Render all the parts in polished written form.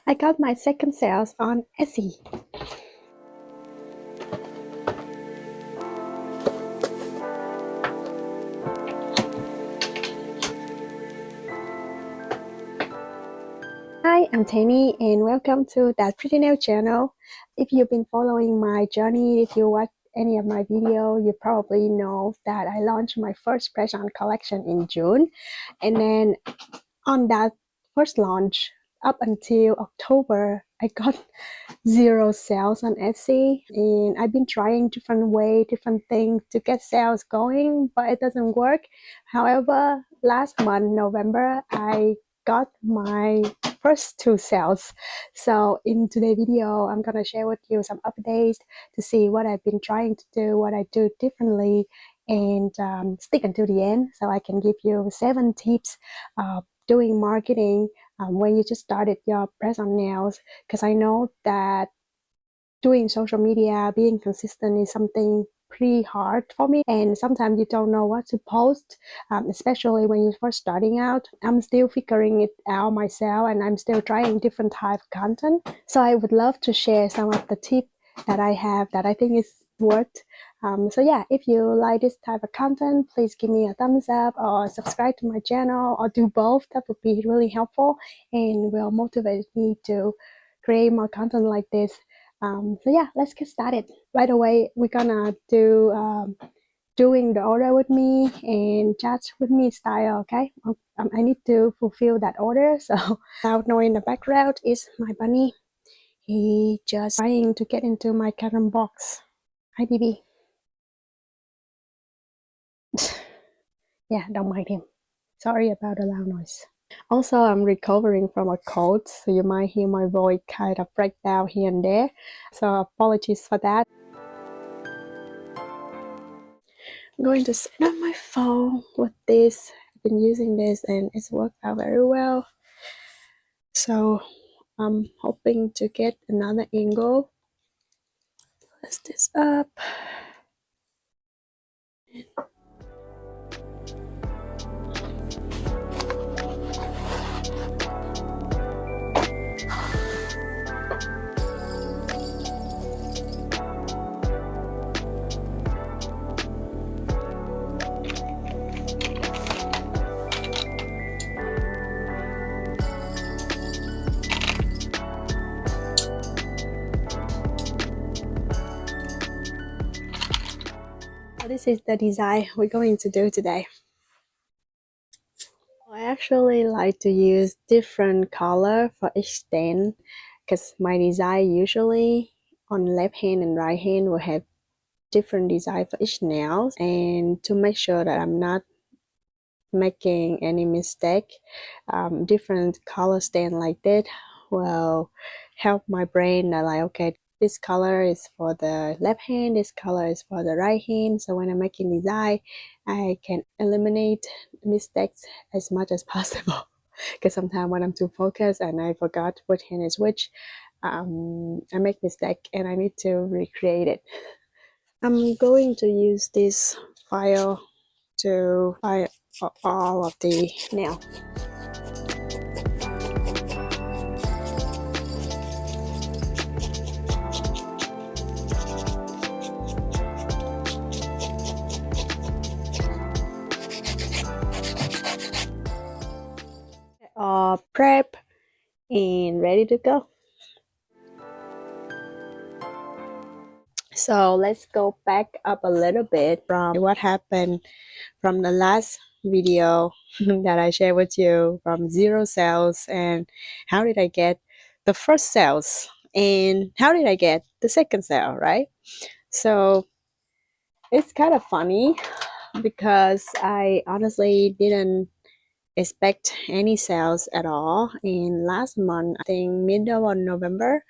I got my second sales on Etsy. Hi, I'm Tammy and welcome to That Pretty Nail channel. If you've been following my journey, if you watch any of my video, you probably know that I launched my first press-on collection in June. And then on that first launch, up until October, I got zero sales on Etsy, and I've been trying different things to get sales going, but it doesn't work. However, last month, November, I got my first two sales. So in today's video, I'm gonna share with you some updates to see what I've been trying to do, what I do differently, and stick until the end so I can give you 7 tips doing marketing when you just started your press on nails, because I know that doing social media, being consistent is something pretty hard for me, and sometimes you don't know what to post, especially when you're first starting out. I'm still figuring it out myself, and I'm still trying different type of content, so I would love to share some of the tips that I have that I think is worth. So yeah, if you like this type of content, please give me a thumbs up or subscribe to my channel, or do both. That would be really helpful and will motivate me to create more content like this. So yeah, let's get started. Right away, we're gonna do doing the order with me and chat with me style, okay? I need to fulfill that order. So now knowing the background is my bunny. He just trying to get into my carton box. Hi, baby. Yeah, don't mind him. Sorry about the loud noise. Also, I'm recovering from a cold, so you might hear my voice kind of break down here and there. So apologies for that. I'm going to set up my phone with this. I've been using this and it's worked out very well. So I'm hoping to get another angle. Let's this up. So this is the design we're going to do today. I actually like to use different color for each stand, because my design usually on left hand and right hand will have different design for each nail, and to make sure that I'm not making any mistake, different color stand like that will help my brain that, like, okay, this color is for the left hand, this color is for the right hand, so when I'm making design I can eliminate mistakes as much as possible. Because sometimes when I'm too focused and I forgot which hand is which, I make mistake and I need to recreate it. I'm going to use this file to file all of the nail. Prep and ready to go. So let's go back up a little bit from what happened from the last video that I shared with you, from zero sales, and how did I get the first sales, and how did I get the second sale, right? So it's kind of funny because I honestly didn't expect any sales at all. In last month, I think middle of November,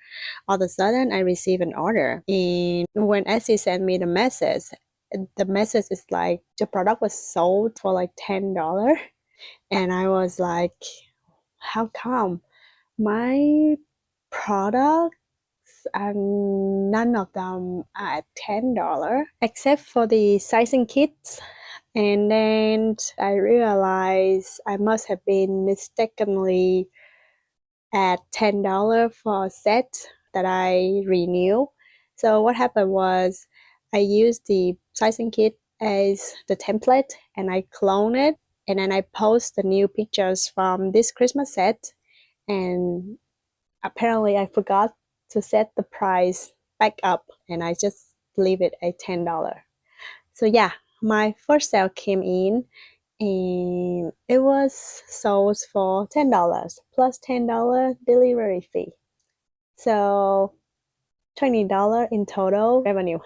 all of a sudden I received an order, and when Etsy sent me the message is like the product was sold for like $10, and I was like, how come my products and none of them are at $10 except for the sizing kits? And then I realized I must have been mistakenly at $10 for a set that I renew. So what happened was I used the sizing kit as the template and I clone it, and then I post the new pictures from this Christmas set, and apparently I forgot to set the price back up and I just leave it at $10. So yeah, my first sale came in and it was sold for $10 plus $10 delivery fee. So $20 in total revenue.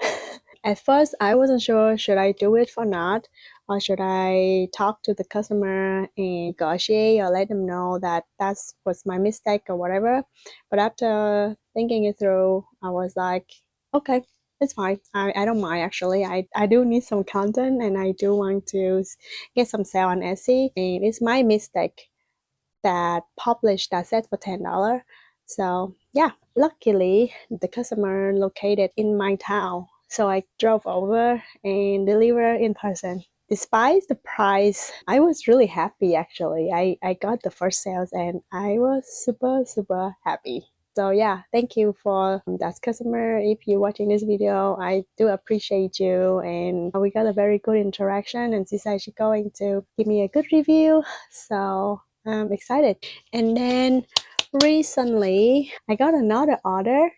At first, I wasn't sure should I do it or not, or should I talk to the customer and negotiate or let them know that that was my mistake or whatever. But after thinking it through, I was like, okay, it's fine. I don't mind actually. I do need some content and I do want to get some sale on Etsy, and it's my mistake that published that set for $10. So yeah, luckily the customer located in my town. So I drove over and delivered in person. Despite the price, I was really happy actually. I got the first sales and I was super happy. So yeah, thank you for that customer. If you're watching this video, I do appreciate you, and we got a very good interaction, and she said she's going to give me a good review. So I'm excited. And then recently I got another order,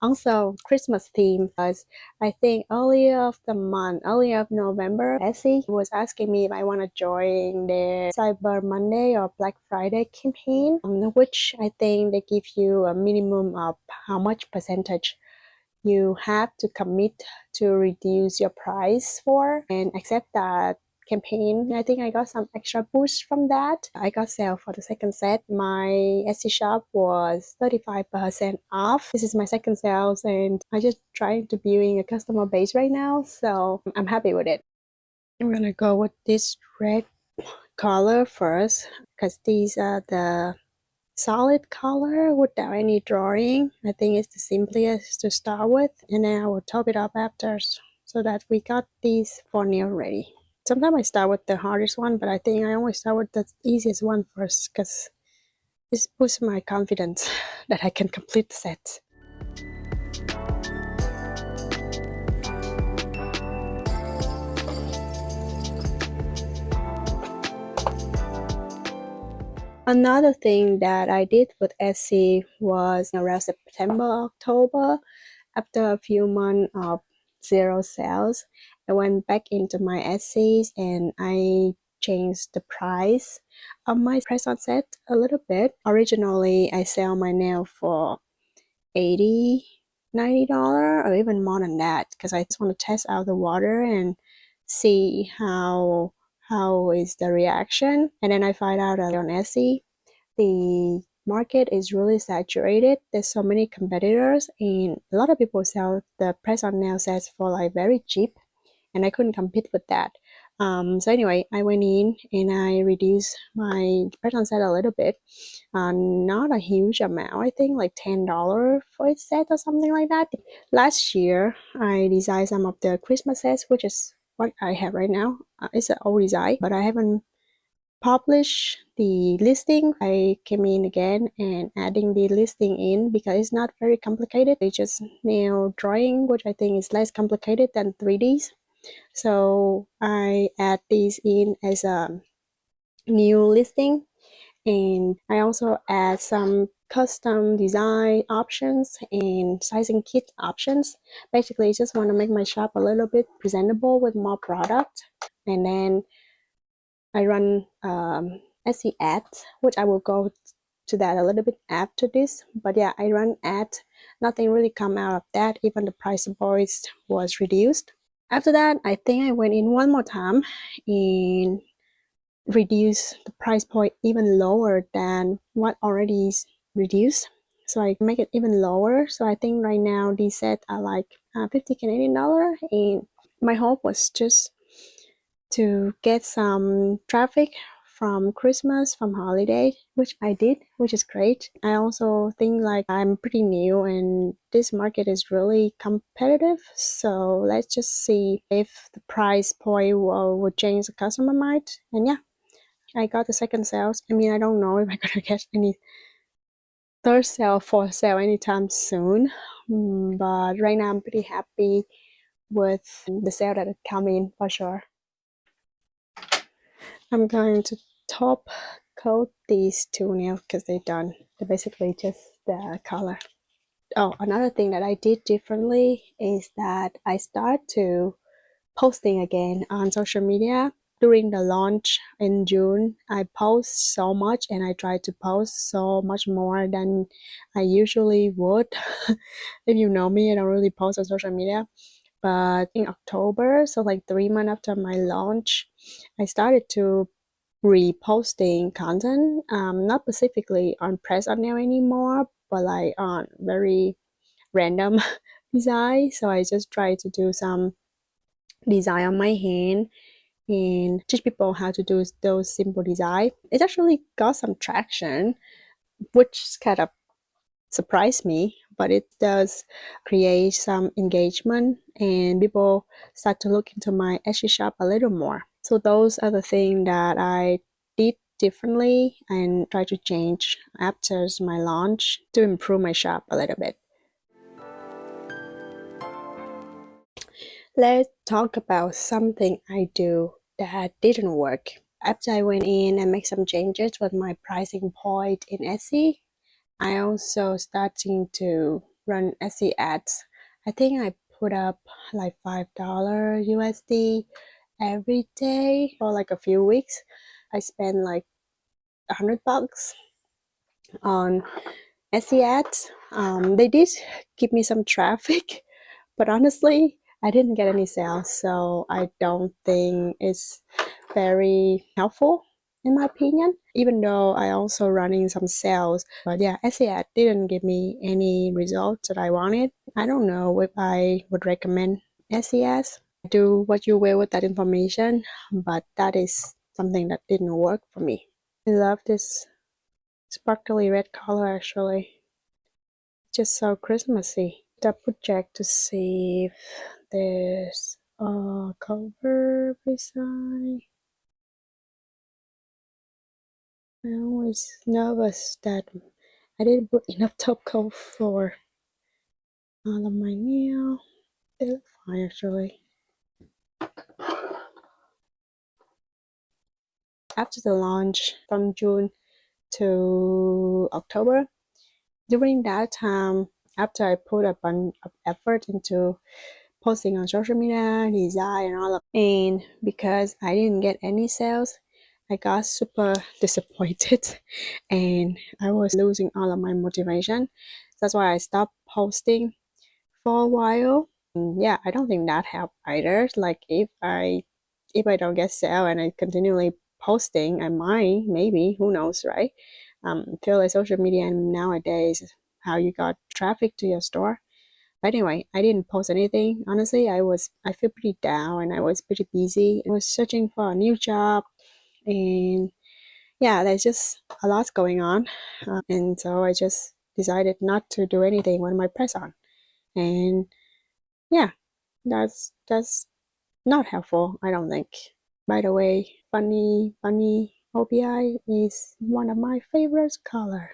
also Christmas theme, because I think earlier of November, Etsy was asking me if I want to join their Cyber Monday or Black Friday campaign, which I think they give you a minimum of how much percentage you have to commit to reduce your price for, and accept that campaign. I think I got some extra boost from that. I got sale for the second set. My Etsy shop was 35% off. This is my second sales and I just trying to building a customer base right now, so I'm happy with it. I'm gonna go with this red color first because these are the solid color without any drawing. I think it's the simplest to start with, and then I will top it up after so that we got these for nail ready. Sometimes I start with the hardest one, but I think I always start with the easiest one first because this boosts my confidence that I can complete the set. Another thing that I did with Etsy was around September, October, after a few months of zero sales, I went back into my Etsy and I changed the price of my press-on set a little bit. Originally, I sell my nail for $80, $90 or even more than that because I just want to test out the water and see how is the reaction. And then I find out on Etsy the market is really saturated. There's so many competitors and a lot of people sell the press-on nail sets for like very cheap, and I couldn't compete with that. So anyway, I went in and I reduced my press-on set a little bit. Not a huge amount, I think like $10 for a set or something like that. Last year, I designed some of the Christmas sets, which is what I have right now. It's an old design, but I haven't published the listing. I came in again and adding the listing in because it's not very complicated. It's just nail drawing, which I think is less complicated than 3Ds. So I add these in as a new listing, and I also add some custom design options and sizing kit options. Basically, I just want to make my shop a little bit presentable with more product. And then I run Etsy ads, which I will go to that a little bit after this. But yeah, I run ads. Nothing really come out of that. Even the price point was reduced. After that, I think I went in one more time and reduce the price point even lower than what already is reduced. So I make it even lower. So I think right now these sets are like 50 Canadian dollar, and my hope was just to get some traffic from Christmas, from holiday, which I did, which is great. I also think like I'm pretty new and this market is really competitive. So let's just see if the price point will change the customer mind. And yeah, I got the second sales. I mean, I don't know if I'm gonna get any third sale, fourth sale anytime soon. But right now I'm pretty happy with the sale that come in for sure. I'm going to top coat these two nails because they're done. They're basically just the color. Oh, another thing that I did differently is that I start to posting again on social media. During the launch in June, I post so much and I try to post so much more than I usually would. If you know me, I don't really post on social media. But in October, so like 3 months after my launch, I started to reposting content, not specifically on press on nail anymore, but like on very random design. So I just try to do some design on my hand and teach people how to do those simple design. It actually got some traction, which kind of surprised me, but it does create some engagement and people start to look into my Etsy shop a little more. So those are the things that I did differently and try to change after my launch to improve my shop a little bit. Let's talk about something I do that didn't work. After I went in and make some changes with my pricing point in Etsy, I also starting to run Etsy ads. I think I put up like $5 USD every day for like a few weeks. I spent like $100 on Etsy ads. They did give me some traffic, but honestly, I didn't get any sales, so I don't think it's very helpful in my opinion, even though I also running some sales. But yeah, Etsy ad didn't give me any results that I wanted. I don't know if I would recommend Etsy ads. Do what you will with that information, but that is something that didn't work for me. I love this sparkly red color actually. Just so Christmassy. Double check to see if there's a cover beside. I always nervous that I didn't put enough top coat for all of my nail. They look fine actually. After the launch from June to October, during that time, after I put a bunch of effort into posting on social media, design, and all of, and because I didn't get any sales, I got super disappointed and I was losing all of my motivation. That's why I stopped posting for a while. And yeah, I don't think that helped either. Like if I don't get sale and I continually posting, I might, maybe, who knows, right? Feel like social media and nowadays how you got traffic to your store. But anyway, I didn't post anything. Honestly, I feel pretty down and I was pretty busy. I was searching for a new job and yeah, there's just a lot going on. And so I just decided not to do anything when my press on. And yeah, that's not helpful, I don't think. By the way, bunny OPI is one of my favorite color.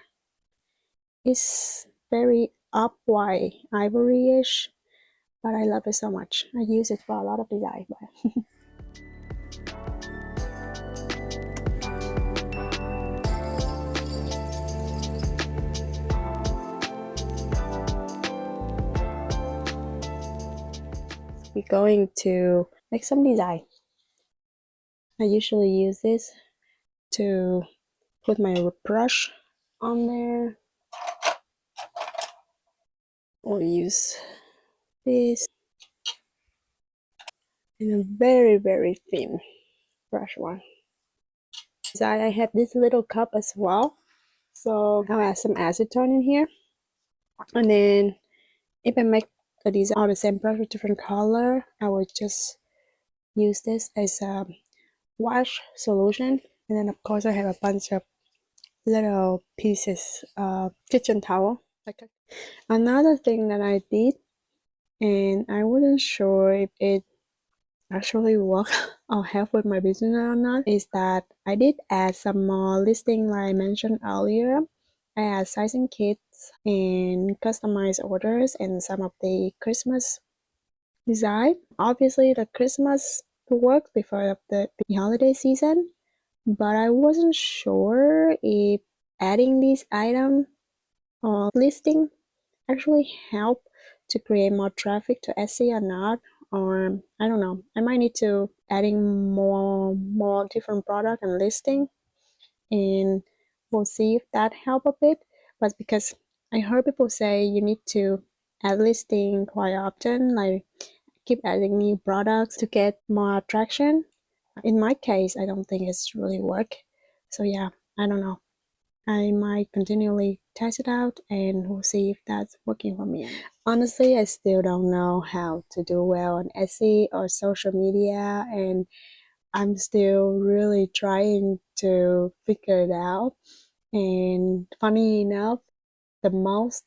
It's very up white, ivory-ish, but I love it so much. I use it for a lot of design. We're going to make some design. I usually use this to put my brush on there. Or use this in a very, very thin brush one. So I have this little cup as well. So I'll add some acetone in here. And then if I make a design all the same brush with different color, I will just use this as a wash solution. And then of course I have a bunch of little pieces of kitchen towel. Another thing that I did, and I wasn't sure if it actually work or help with my business or not, is that I did add some more listing like I mentioned earlier. I add sizing kits and customized orders and some of the Christmas design. Obviously, the Christmas worked before the holiday season, but I wasn't sure if adding these items or listing actually help to create more traffic to Etsy or not. Or I don't know. I might need to adding more different product and listing, and we'll see if that help a bit. But because I heard people say you need to add listing quite often, like keep adding new products to get more attraction. In my case, I don't think it's really work. So yeah, I don't know. I might continually test it out and we'll see if that's working for me. Honestly, I still don't know how to do well on Etsy or social media, and I'm still really trying to figure it out. And funny enough, the most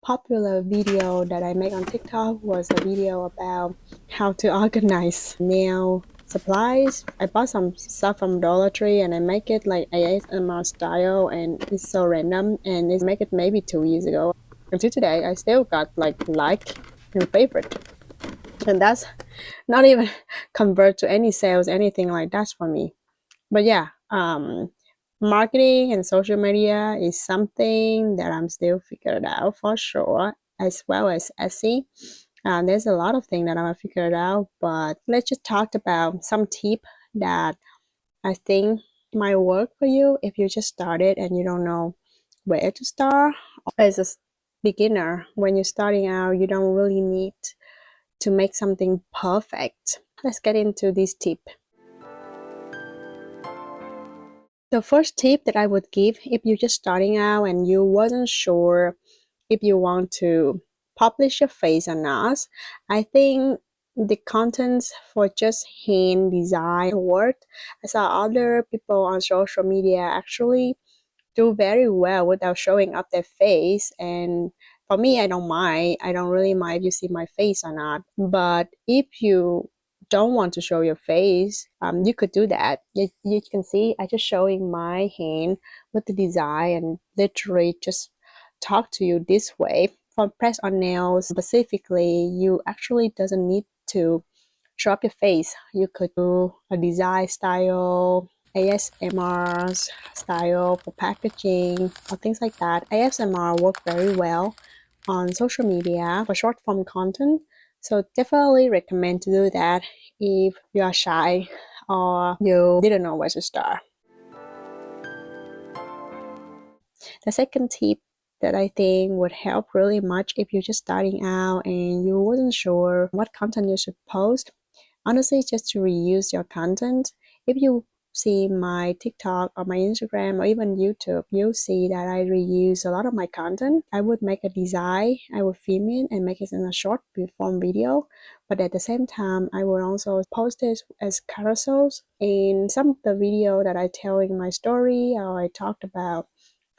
popular video that I make on TikTok was a video about how to organize nail supplies. I bought some stuff from Dollar Tree and I make it like ASMR style, and it's so random, and it's make it maybe 2 years ago. Until today, I still got like and favorite. And that's not even convert to any sales, anything like that for me. But yeah, marketing and social media is something that I'm still figured out for sure, as well as Etsy. There's a lot of things that I'm figured out, but let's just talk about some tip that I think might work for you if you just started and you don't know where to start. As a beginner, when you're starting out, you don't really need to make something perfect. Let's get into this tip. The first tip that I would give if you're just starting out and you wasn't sure if you want to publish your face or not, I think the contents for just hand design worked. I saw other people on social media actually do very well without showing up their face, and for me, I don't mind. I don't really mind if you see my face or not. But if you don't want to show your face, you could do that. You can see I just showing my hand with the design and literally just talk to you this way. For press on nails specifically, you actually doesn't need to show up your face. You could do a design style, ASMR style for packaging or things like that. ASMR work very well on social media for short form content. So definitely recommend to do that if you are shy or you didn't know where to start. The second tip that I think would help really much if you're just starting out and you wasn't sure what content you should post, honestly, just to reuse your content. If you see my TikTok or my Instagram or even YouTube, you'll see that I reuse a lot of my content. I would make a design, I would film it and make it in a short form video, but at the same time, I would also post it as carousels. In some of the video that I tell in my story or I talked about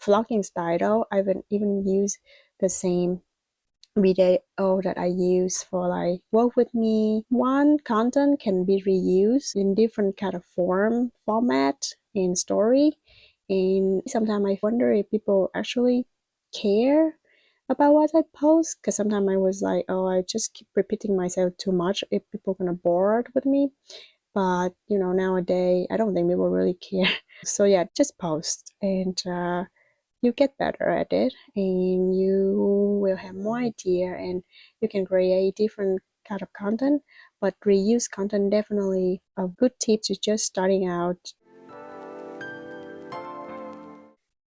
vlogging style, I would even use the same video that I use for like work with me. One content can be reused in different kind of format and story. And sometimes I wonder if people actually care about what I post, because sometimes I was like, oh, I just keep repeating myself too much if people gonna bored with me. But nowadays I don't think people really care. So yeah, just post and you get better at it and you will have more idea and you can create different kind of content, but reuse content definitely a good tip to just starting out,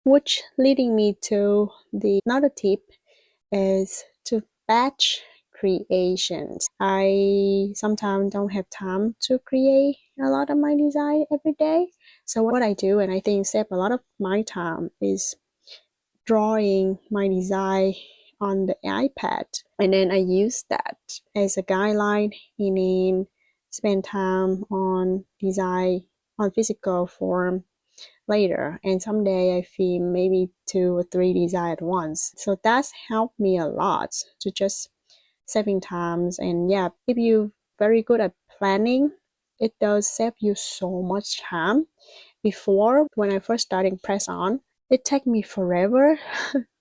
which leading me to the another tip is to batch creations. I sometimes don't have time to create a lot of my design every day, so what I do, and I think save a lot of my time, is drawing my design on the iPad, and then I use that as a guideline and then spend time on design on physical form later. And someday I film maybe 2 or 3 design at once. So that's helped me a lot to just saving times. And yeah, if you very good at planning, it does save you so much time. Before, when I first starting press on, it took me forever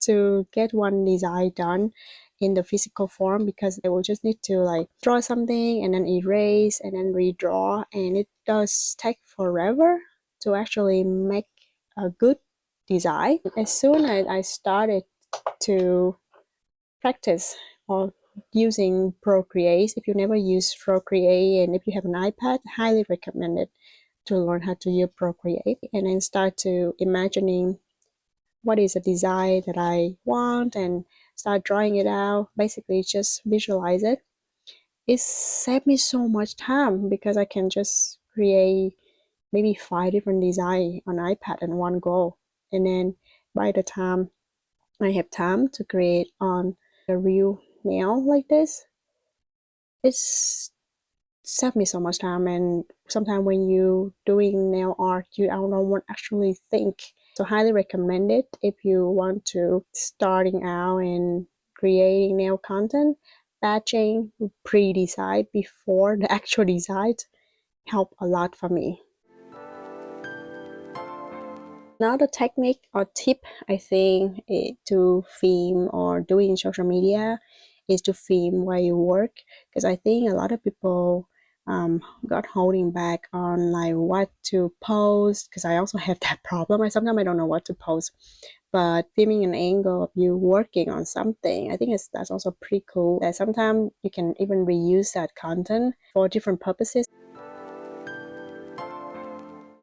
to get one design done in the physical form, because I will just need to like draw something and then erase and then redraw, and it does take forever to actually make a good design. As soon as I started to practice or using Procreate, if you never use Procreate and if you have an iPad, highly recommend it to learn how to use Procreate, and then start to imagining what is a design that I want and start drawing it out. Basically, just visualize it. It saved me so much time because I can just create maybe 5 different designs on iPad in one go. And then by the time I have time to create on a real nail like this, it's saved me so much time. And sometimes when you doing nail art, you don't know what actually think. So highly recommend it if you want to starting out and creating nail content. Batching pre-design before the actual design help a lot for me. Another technique or tip I think to film or doing social media is to film while you work, because I think a lot of people got holding back on like what to post, because I also have that problem. Sometimes I don't know what to post, but filming an angle of you working on something, I think that's also pretty cool. That sometimes you can even reuse that content for different purposes.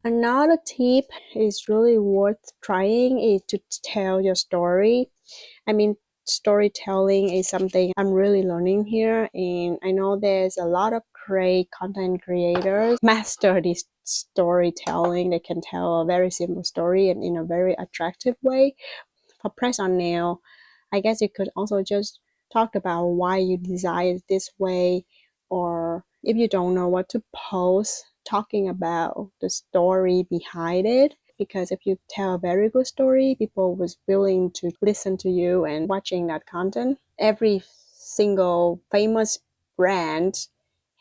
Another tip is really worth trying is to tell your story. I mean, storytelling is something I'm really learning here, and I know there's a lot of great content creators master this storytelling. They can tell a very simple story and in a very attractive way. For press on nail, I guess you could also just talk about why you desire it this way, or if you don't know what to post, talking about the story behind it. Because if you tell a very good story, people was willing to listen to you and watching that content. Every single famous brand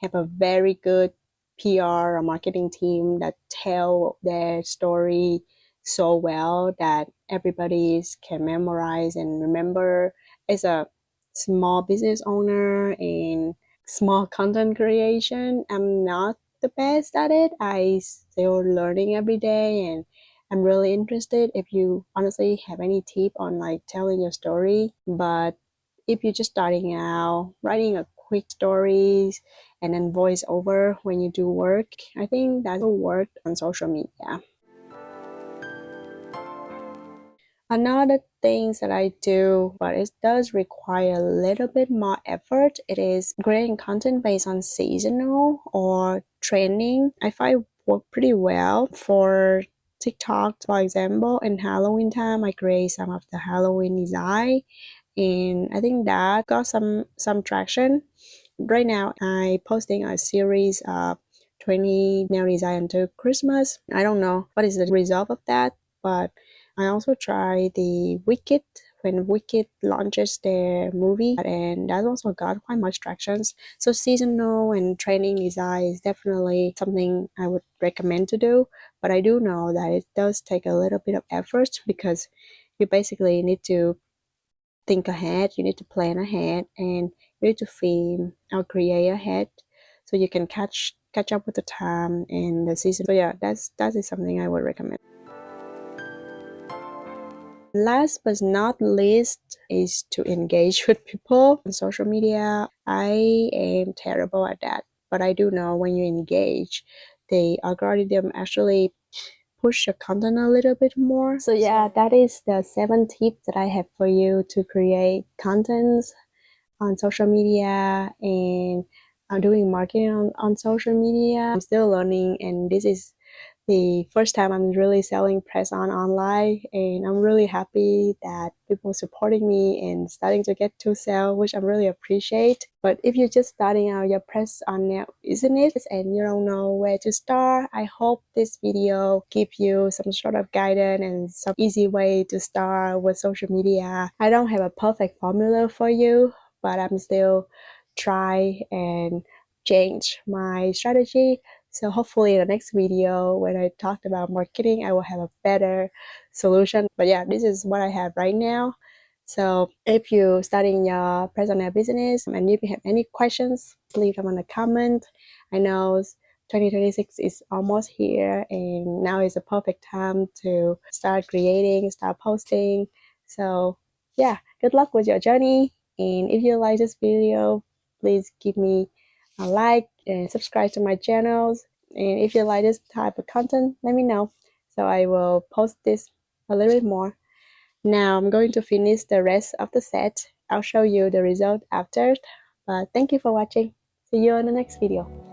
have a very good PR or marketing team that tell their story so well that everybody can memorize and remember. As a small business owner and small content creation, I'm not the best at it. I still learning every day, and I'm really interested if you honestly have any tip on like telling your story. But if you're just starting out, writing a quick stories and then voice over when you do work, I think that will work on social media. Another things that I do, but it does require a little bit more effort, it is creating content based on seasonal or trending. I find work pretty well for TikTok. For example, in Halloween time, I create some of the Halloween design, and I think that got some traction. Right now, I posting a series of 20 nail design until Christmas. I don't know what is the result of that, but I also try the Wicked when Wicked launches their movie, and that also got quite much traction. So seasonal and training design is definitely something I would recommend to do, but I do know that it does take a little bit of effort, because you basically need to think ahead, you need to plan ahead, and you need to film or create ahead so you can catch up with the time and the season. So yeah, that is something I would recommend. Last but not least is to engage with people on social media. I am terrible at that, but I do know when you engage, the algorithm actually push your content a little bit more. So yeah, that is the 7 tips that I have for you to create contents on social media, and I'm doing marketing on social media. I'm still learning, and this is the first time I'm really selling press on online, and I'm really happy that people supporting me and starting to get to sell, which I really appreciate. But if you're just starting out your press on now, isn't it, and you don't know where to start, I hope this video give you some sort of guidance and some easy way to start with social media. I don't have a perfect formula for you, but I'm still try and change my strategy So hopefully in the next video when I talked about marketing, I will have a better solution. But yeah, this is what I have right now. So if you're starting your personal business and if you have any questions, leave them in the comment. I know 2026 is almost here and now is a perfect time to start creating, start posting. So yeah, good luck with your journey. And if you like this video, please give me a like and subscribe to my channels. And if you like this type of content, let me know. So I will post this a little bit more. Now I'm going to finish the rest of the set. I'll show you the result after. But thank you for watching. See you on the next video.